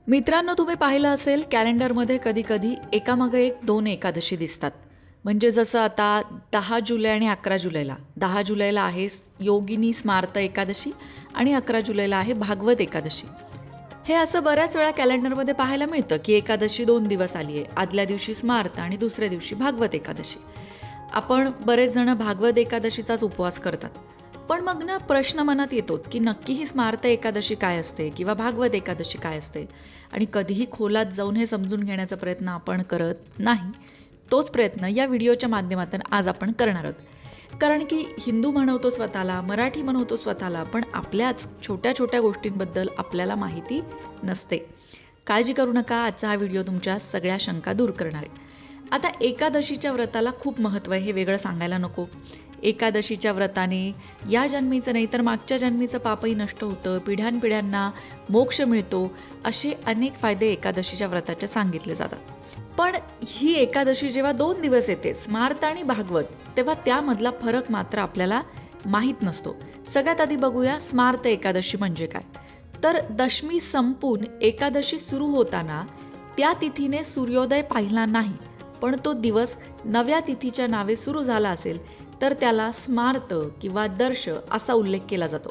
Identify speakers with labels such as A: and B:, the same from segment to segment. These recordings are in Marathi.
A: मित्रांनो, तुम्ही पाहिलं असेल कॅलेंडरमध्ये कधी-कधी एकामागे एक 2 एकादशी दिसतात. म्हणजे जसं आता 10 जुलै आणि 11 जुलैला. 10 जुलैला आहे योगिनी स्मार्त एकादशी आणि 11 जुलैला आहे भागवत एकादशी. हे असं बऱ्याच वेळा कॅलेंडरमध्ये पाहायला मिळतं की एकादशी 2 दिवस आली आहे. आदल्या दिवशी स्मार्त आणि दुसऱ्या दिवशी भागवत एकादशी. आपण बरेच जण भागवत एकादशीचाच उपवास करतात. पण मग ना प्रश्न मनात येतोच की नक्की ही स्मार्त एकादशी काय असते किंवा भागवत एकादशी काय असते, आणि कधीही खोलात जाऊन हे समजून घेण्याचा प्रयत्न आपण करत नाही. तोच प्रयत्न या व्हिडिओच्या माध्यमातून आज आपण करणार आहोत. कारण की हिंदू म्हणवतो स्वतःला, मराठी म्हणवतो स्वतःला, पण आपल्याच छोट्या छोट्या गोष्टींबद्दल आपल्याला माहिती नसते. काळजी करू नका, आजचा हा व्हिडिओ तुमच्या सगळ्या शंका दूर करणार आहे. आता एकादशीच्या व्रताला खूप महत्त्व आहे, हे वेगळं सांगायला नको. एकादशीच्या व्रताने या जन्मीचं नाही तर मागच्या जन्मीचं पापही नष्ट होतं, पिढ्यानपिढ्यांना मोक्ष मिळतो, असे अनेक फायदे एकादशीच्या व्रताचे सांगितले जातात. पण ही एकादशी जेव्हा 2 दिवस येते, स्मार्त आणि भागवत, तेव्हा त्यामधला फरक मात्र आपल्याला माहीत नसतो. सगळ्यात आधी बघूया स्मार्त एकादशी म्हणजे काय. तर दशमी संपून एकादशी सुरू होताना त्या तिथीने सूर्योदय पाहिला नाही, पण तो दिवस नव्या तिथीच्या नावे सुरू झाला असेल तर त्याला स्मार्त किंवा दर्श असा उल्लेख केला जातो.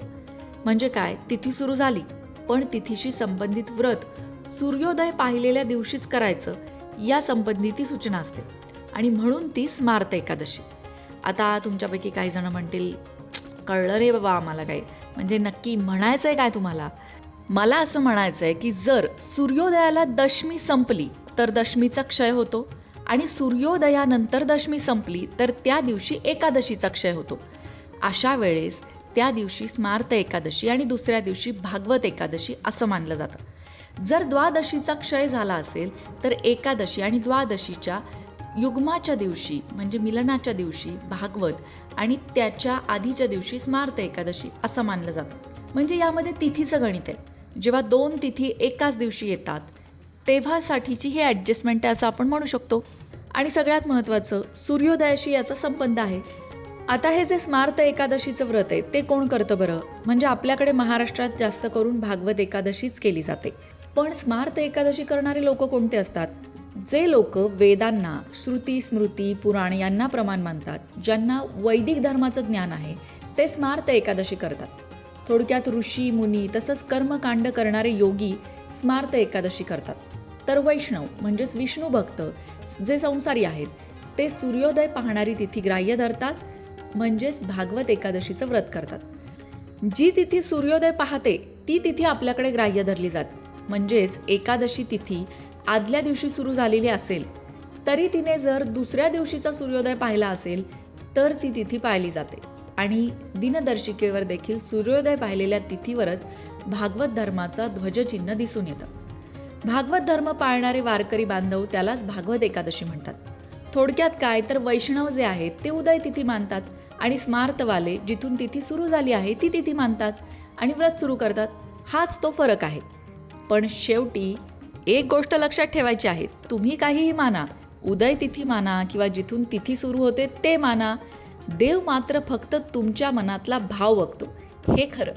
A: म्हणजे काय, तिथी सुरू झाली पण तिथीशी संबंधित व्रत सूर्योदय पाहिलेल्या दिवशीच करायचं, या संबंधी ती सूचना असते आणि म्हणून ती स्मार्त एकादशी. आता तुमच्यापैकी काही जण म्हणतील, कळलं रे बाबा आम्हाला काही, म्हणजे नक्की म्हणायचं आहे काय तुम्हाला? मला असं म्हणायचं आहे की जर सूर्योदयाला दशमी संपली तर दशमीचा क्षय होतो आणि सूर्योदयानंतर दशमी संपली तर त्या दिवशी एकादशीचा क्षय होतो. अशा वेळेस त्या दिवशी स्मार्त एकादशी आणि दुसऱ्या दिवशी भागवत एकादशी असं मानलं जातं. जर द्वादशीचा क्षय झाला असेल तर एकादशी आणि द्वादशीच्या युग्माच्या दिवशी म्हणजे मिलनाच्या दिवशी भागवत आणि त्याच्या आधीच्या दिवशी स्मार्त एकादशी असं मानलं जातं. म्हणजे यामध्ये तिथीचं गणित आहे. जेव्हा 2 तिथी एकाच दिवशी येतात तेव्हासाठीची ही ॲडजस्टमेंट आहे असं आपण म्हणू शकतो. आणि सगळ्यात महत्त्वाचं, सूर्योदयाशी याचा संबंध आहे. आता हे जे स्मार्त एकादशीचं व्रत आहे ते कोण करतं बरं? म्हणजे आपल्याकडे महाराष्ट्रात जास्त करून भागवत एकादशीच केली जाते. पण स्मार्त एकादशी करणारे लोक कोणते असतात? जे लोक वेदांना, श्रुती, स्मृती, पुराण यांना प्रमाण मानतात, ज्यांना वैदिक धर्माचं ज्ञान आहे, ते स्मार्त एकादशी करतात. थोडक्यात ऋषी, मुनी तसंच कर्मकांड करणारे योगी स्मार्त एकादशी करतात. तर वैष्णव म्हणजेच विष्णू भक्त जे संसारी आहेत ते सूर्योदय पाहणारी तिथी ग्राह्य धरतात, म्हणजेच भागवत एकादशीचं व्रत करतात. जी तिथी सूर्योदय पाहते ती तिथी आपल्याकडे ग्राह्य धरली जाते. म्हणजेच एकादशी तिथी आदल्या दिवशी सुरू झालेली असेल तरी तिने जर दुसऱ्या दिवशीचा सूर्योदय पाहिला असेल तर ती तिथी पाहिली जाते आणि दिनदर्शिकेवर देखील सूर्योदय पाहिलेल्या तिथीवरच भागवत धर्माचा ध्वजचिन्ह दिसून येतं. भागवत धर्म पाळणारे वारकरी बांधव त्यालाच भागवत एकादशी म्हणतात. थोडक्यात काय, तर वैष्णव जे आहेत ते उदय तिथी मानतात आणि स्मार्तवाले जिथून तिथी सुरू झाली आहे ती तिथी मानतात आणि व्रत सुरू करतात. हाच तो फरक आहे. पण शेवटी एक गोष्ट लक्षात ठेवायची आहे, तुम्ही काहीही माना, उदय तिथी माना किंवा जिथून तिथी सुरू होते ते माना, देव मात्र फक्त तुमच्या मनातला भाव बघतो, हे खरं.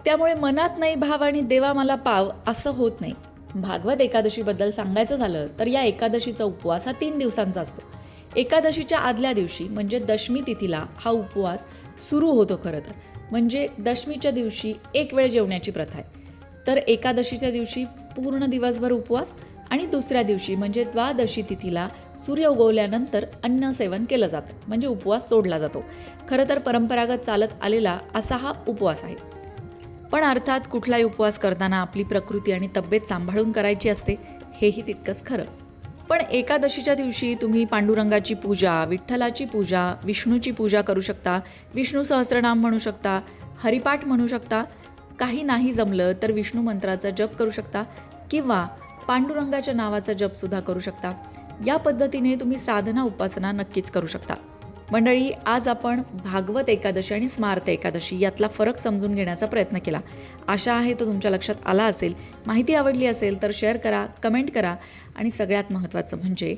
A: त्यामुळे मनात नाही भाव आणि देवा मला पाव असं होत नाही. भागवत एकादशीबद्दल सांगायचं झालं तर या एकादशीचा उपवास हा 3 दिवसांचा असतो. एकादशीच्या आदल्या दिवशी म्हणजे दशमी तिथीला हा उपवास सुरू होतो. खरं तर म्हणजे दशमीच्या दिवशी एक वेळ जेवण्याची प्रथा आहे. तर एकादशीच्या दिवशी पूर्ण दिवसभर उपवास आणि दुसऱ्या दिवशी म्हणजे द्वादशी तिथीला सूर्य उगवल्यानंतर अन्न सेवन केलं जातं, म्हणजे उपवास सोडला जातो. खरं तर परंपरागत चालत आलेला असा हा उपवास आहे. पण अर्थात कुठलाही उपवास करताना आपली प्रकृती आणि तब्येत सांभाळून करायची असते, हेही तितकंच खरं. पण एकादशीच्या दिवशी तुम्ही पांडुरंगाची पूजा, विठ्ठलाची पूजा, विष्णूची पूजा करू शकता, विष्णू सहस्त्रनाम म्हणू शकता, हरिपाठ म्हणू शकता, काही नाही जमलं तर विष्णू मंत्राचा जप करू शकता किंवा पांडुरंगाच्या नावाचा जपसुद्धा करू शकता. या पद्धतीने तुम्ही साधना उपासना नक्कीच करू शकता. मंडळी, आज आपण भागवत एकादशी आणि स्मार्त एकादशी यातला फरक समजून घेण्याचा प्रयत्न केला. आशा आहे तो तुमच्या लक्षात आला असेल. माहिती आवडली असेल तर शेअर करा, कमेंट करा आणि सगळ्यात महत्त्वाचं म्हणजे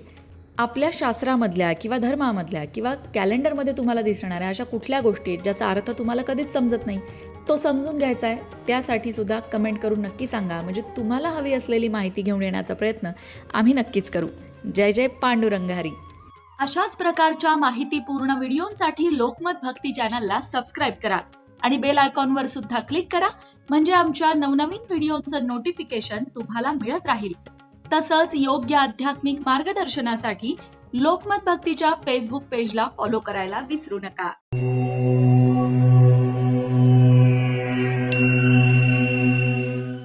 A: आपल्या शास्त्रामधल्या किंवा धर्मामधल्या किंवा कॅलेंडरमध्ये तुम्हाला दिसणाऱ्या अशा कुठल्या गोष्टी आहेत ज्याचा अर्थ तुम्हाला कधीच समजत नाही, तो समजून घ्यायचा आहे, त्यासाठी सुद्धा कमेंट करून नक्की सांगा. म्हणजे तुम्हाला हवी असलेली माहिती घेऊन येण्याचा प्रयत्न आम्ही नक्कीच करू. जय जय पांडुरंग हरी.
B: अशाच प्रकारच्या माहितीपूर्ण व्हिडिओंसाठी लोकमत भक्ती चॅनलला सबस्क्राईब करा आणि बेल आयकॉनवर सुद्धा क्लिक करा, म्हणजे आमच्या नवनवीन व्हिडिओचं नोटिफिकेशन तुम्हाला मिळत राहील. तसंच योग्य आध्यात्मिक मार्गदर्शनासाठी लोकमत भक्तीच्या फेसबुक पेजला फॉलो करायला विसरू नका.